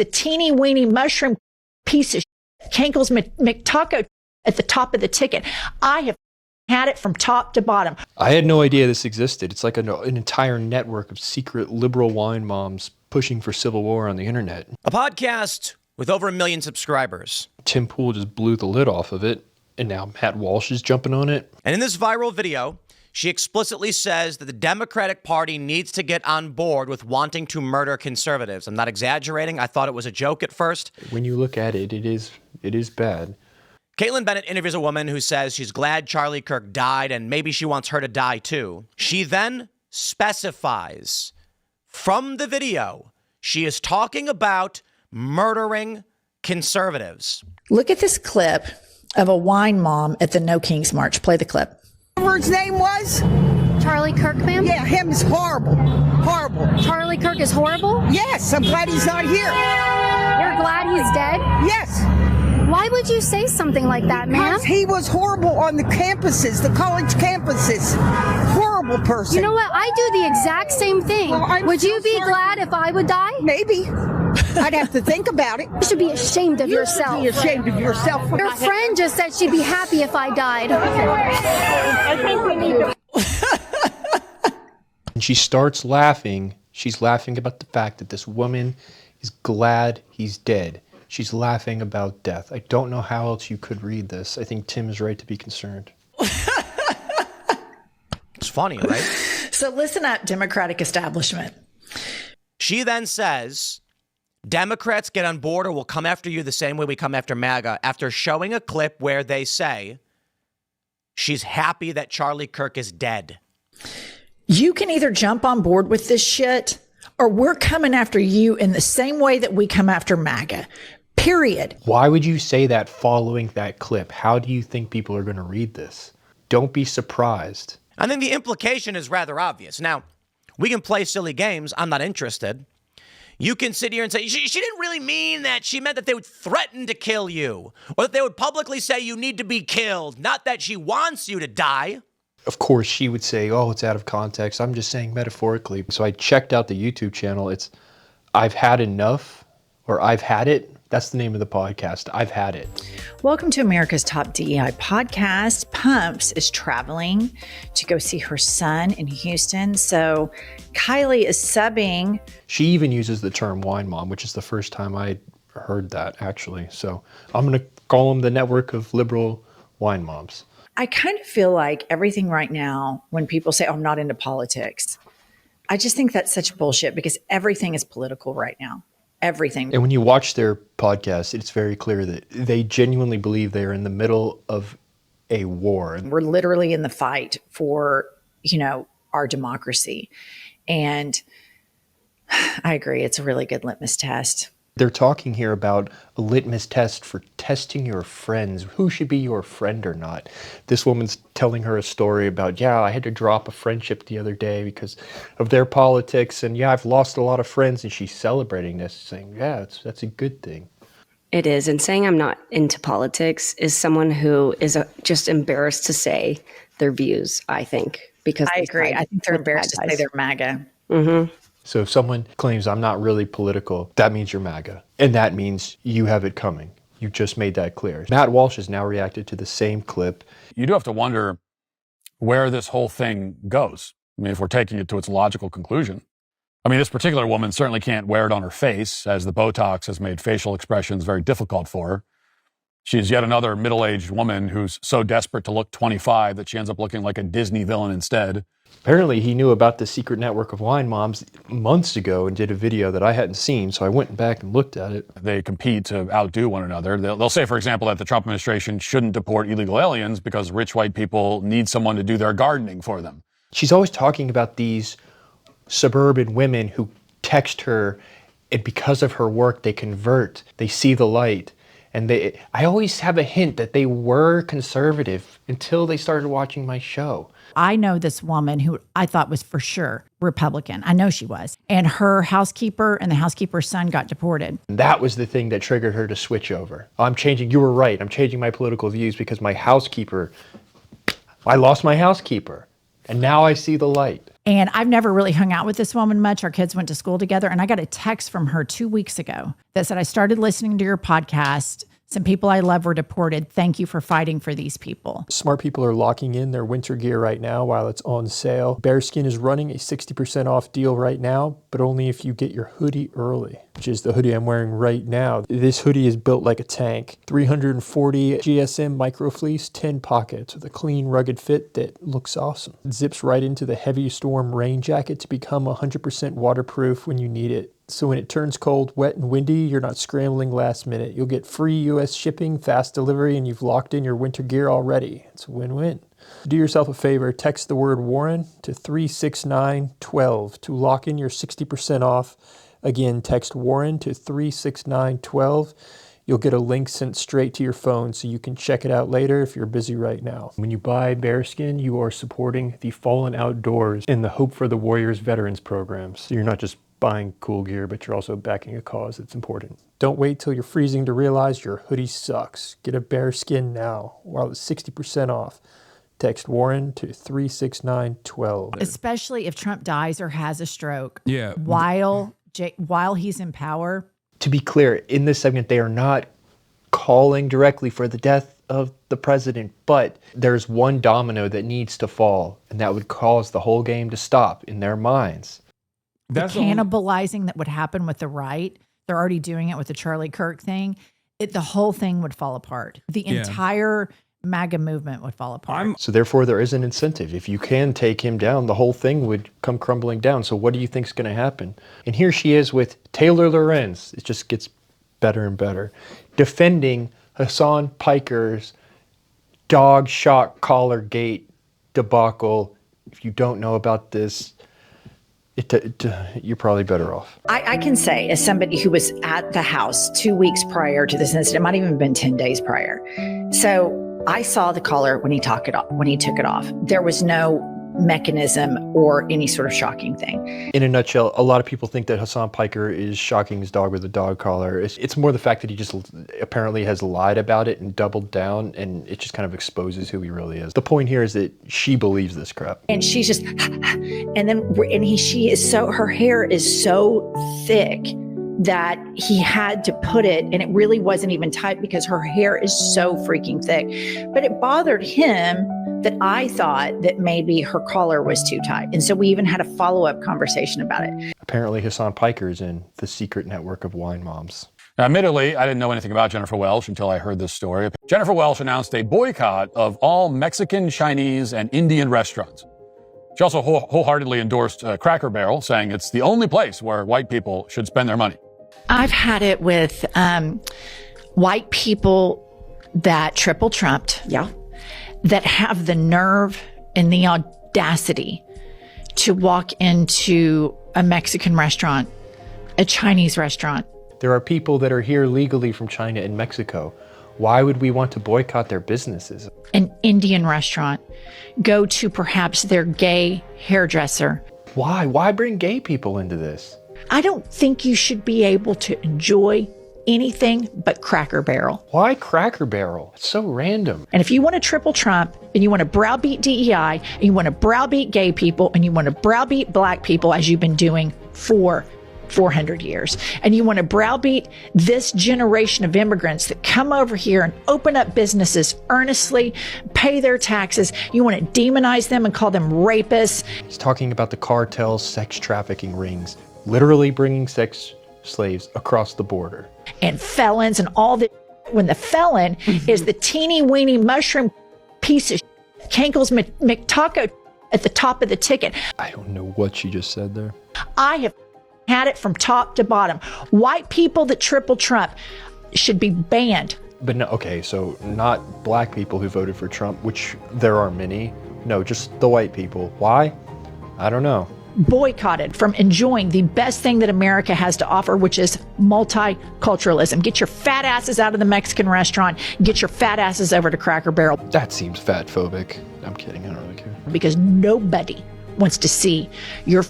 the teeny weeny mushroom piece of Kenkel's McTaco at the top of the ticket. I have had it from top to bottom. I had no idea this existed. It's like an entire network of secret liberal wine moms pushing for civil war on the internet. A podcast with over 1 million subscribers. Tim Pool just blew the lid off of it, and now Matt Walsh is jumping on it. And in this viral video, she explicitly says that the Democratic Party needs to get on board with wanting to murder conservatives. I'm not exaggerating. I thought it was a joke at first. When you look at it, it is bad. Caitlin Bennett interviews a woman who says she's glad Charlie Kirk died and maybe she wants her to die too. She then specifies from the video she is talking about murdering conservatives. Look at this clip of a wine mom at the No Kings March. Play the clip. Whatever his name was? Charlie Kirk, ma'am? Yeah, him is horrible. Horrible. Charlie Kirk is horrible? Yes, I'm glad he's not here. You're glad he's dead? Yes. Why would you say something like that, ma'am? Because he was horrible on the campuses, the college campuses. Horrible person. You know what? I do the exact same thing. Well, would you so be sorry. glad if I would die? Maybe. I'd have to think about it. You should be ashamed of yourself. You should be ashamed of yourself. Your friend just said she'd be happy if I died. I think we need to... And she starts laughing. She's laughing about the fact that this woman is glad he's dead. She's laughing about death. I don't know how else you could read this. I think Tim is right to be concerned. It's funny, right? So listen up, Democratic establishment. She then says, Democrats get on board or we'll come after you the same way we come after MAGA, after showing a clip where they say she's happy that Charlie Kirk is dead. You can either jump on board with this shit or we're coming after you in the same way that we come after MAGA. Period. Why would you say that following that clip? How do you think people are going to read this? Don't be surprised. I think the implication is rather obvious. Now, we can play silly games. I'm not interested. You can sit here and say, she didn't really mean that. She meant that they would threaten to kill you or that they would publicly say you need to be killed, not that she wants you to die. Of course, she would say, oh, it's out of context. I'm just saying metaphorically. So I checked out the YouTube channel. It's I've Had Enough, or I've Had It. That's the name of the podcast. I've Had It. Welcome to America's Top DEI podcast. Pumps is traveling to go see her son in Houston. So Kylie is subbing. She even uses the term wine mom, which is the first time I heard that, actually. So I'm going to call them the network of liberal wine moms. I kind of feel like everything right now, when people say, oh, I'm not into politics, I just think that's such bullshit because everything is political right now. Everything. And when you watch their podcast, it's very clear that they genuinely believe they are in the middle of a war. We're literally in the fight for, our democracy. And I agree. It's a really good litmus test. They're talking here about a litmus test for testing your friends, who should be your friend or not. This woman's telling her a story about, I had to drop a friendship the other day because of their politics. And I've lost a lot of friends. And she's celebrating this, saying, that's a good thing. It is. And saying I'm not into politics is someone who is just embarrassed to say their views, I think. Because I agree. I think they're embarrassed to say they're MAGA. Mm-hmm. So if someone claims I'm not really political, that means you're MAGA. And that means you have it coming. You just made that clear. Matt Walsh has now reacted to the same clip. You do have to wonder where this whole thing goes. I mean, if we're taking it to its logical conclusion. I mean, this particular woman certainly can't wear it on her face, as the Botox has made facial expressions very difficult for her. She's yet another middle-aged woman who's so desperate to look 25 that she ends up looking like a Disney villain instead. Apparently, he knew about the secret network of wine moms months ago and did a video that I hadn't seen, so I went back and looked at it. They compete to outdo one another. They'll say, for example, that the Trump administration shouldn't deport illegal aliens because rich white people need someone to do their gardening for them. She's always talking about these suburban women who text her, and because of her work, they convert. They see the light. And I always have a hint that they were conservative until they started watching my show. I know this woman who I thought was for sure Republican. I know she was. And her housekeeper and the housekeeper's son got deported. And that was the thing that triggered her to switch over. You were right. I'm changing my political views because my housekeeper, I lost my housekeeper. And now I see the light. And I've never really hung out with this woman much. Our kids went to school together. And I got a text from her 2 weeks ago that said, I started listening to your podcast. Some people I love were deported. Thank you for fighting for these people. Smart people are locking in their winter gear right now while it's on sale. Bearskin is running a 60% off deal right now, but only if you get your hoodie early, which is the hoodie I'm wearing right now. This hoodie is built like a tank. 340 GSM microfleece, 10 pockets with a clean, rugged fit that looks awesome. It zips right into the heavy storm rain jacket to become 100% waterproof when you need it. So when it turns cold, wet, and windy, you're not scrambling last minute. You'll get free U.S. shipping, fast delivery, and you've locked in your winter gear already. It's a win-win. Do yourself a favor, text the word Warren to 36912 to lock in your 60% off. Again, text Warren to 36912. You'll get a link sent straight to your phone so you can check it out later if you're busy right now. When you buy Bearskin, you are supporting the Fallen Outdoors and the Hope for the Warriors Veterans programs. So you're not just buying cool gear, but you're also backing a cause that's important. Don't wait till you're freezing to realize your hoodie sucks. Get a Bearskin now while it's 60% off. Text Warren to 36912. Especially if Trump dies or has a stroke. Yeah. While he's in power. To be clear, in this segment, they are not calling directly for the death of the president, but there's one domino that needs to fall, and that would cause the whole game to stop in their minds. That's the cannibalizing that would happen with the right. They're already doing it with the Charlie Kirk thing. The whole thing would fall apart. The entire MAGA movement would fall apart. So therefore, there is an incentive. If you can take him down, the whole thing would come crumbling down. So what do you think is going to happen? And here she is with Taylor Lorenz. It just gets better and better. Defending Hassan Piker's dog shock collar gate debacle. If you don't know about this, you're probably better off. I can say, as somebody who was at the house 2 weeks prior to this incident, it might even have been 10 days prior. So I saw the collar when he took it off. There was no mechanism or any sort of shocking thing. In a nutshell, a lot of people think that Hassan Piker is shocking his dog with a dog collar. It's more the fact that he just apparently has lied about it and doubled down, and it just kind of exposes who he really is. The point here is that she believes this crap. And she's just, her hair is so thick that he had to put it, and it really wasn't even tight because her hair is so freaking thick. But it bothered him that I thought that maybe her collar was too tight. And so we even had a follow-up conversation about it. Apparently Hassan Piker is in the secret network of wine moms. Now, admittedly, I didn't know anything about Jennifer Welch until I heard this story. Jennifer Welch announced a boycott of all Mexican, Chinese, and Indian restaurants. She also wholeheartedly endorsed Cracker Barrel, saying it's the only place where white people should spend their money. I've had it with white people that triple trumped. Yeah. That have the nerve and the audacity to walk into a Mexican restaurant, a Chinese restaurant. There are people that are here legally from China and Mexico. Why would we want to boycott their businesses? An Indian restaurant. Go to perhaps their gay hairdresser. Why? Why bring gay people into this? I don't think you should be able to enjoy anything but Cracker Barrel. Why Cracker Barrel? It's so random. And if you want to triple Trump, and you want to browbeat DEI, and you want to browbeat gay people, and you want to browbeat black people, as you've been doing for 400 years, and you want to browbeat this generation of immigrants that come over here and open up businesses earnestly, pay their taxes, you want to demonize them and call them rapists. He's talking about the cartels, sex trafficking rings, literally bringing sex slaves across the border. And felons and all that. When the felon is the teeny weeny mushroom piece of Kenkel's McTaco at the top of the ticket. I don't know what she just said there. I have had it from top to bottom. White people that triple Trump should be banned. But no, okay, so not black people who voted for Trump, which there are many. No, just the white people. Why? I don't know. Boycotted from enjoying the best thing that America has to offer, which is multiculturalism. Get your fat asses out of the Mexican restaurant. Get your fat asses over to Cracker Barrel. That seems fat phobic. I'm kidding. I don't really care. Because nobody wants to see your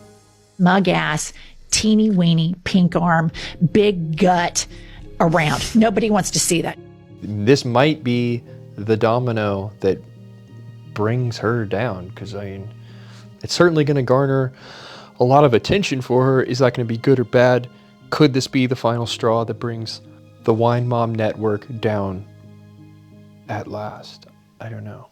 mug ass, teeny weeny, pink arm, big gut around. Nobody wants to see that. This might be the domino that brings her down, because I mean, It's certainly going to garner a lot of attention for her. Is that going to be good or bad? Could this be the final straw that brings the Wine Mom Network down at last? I don't know.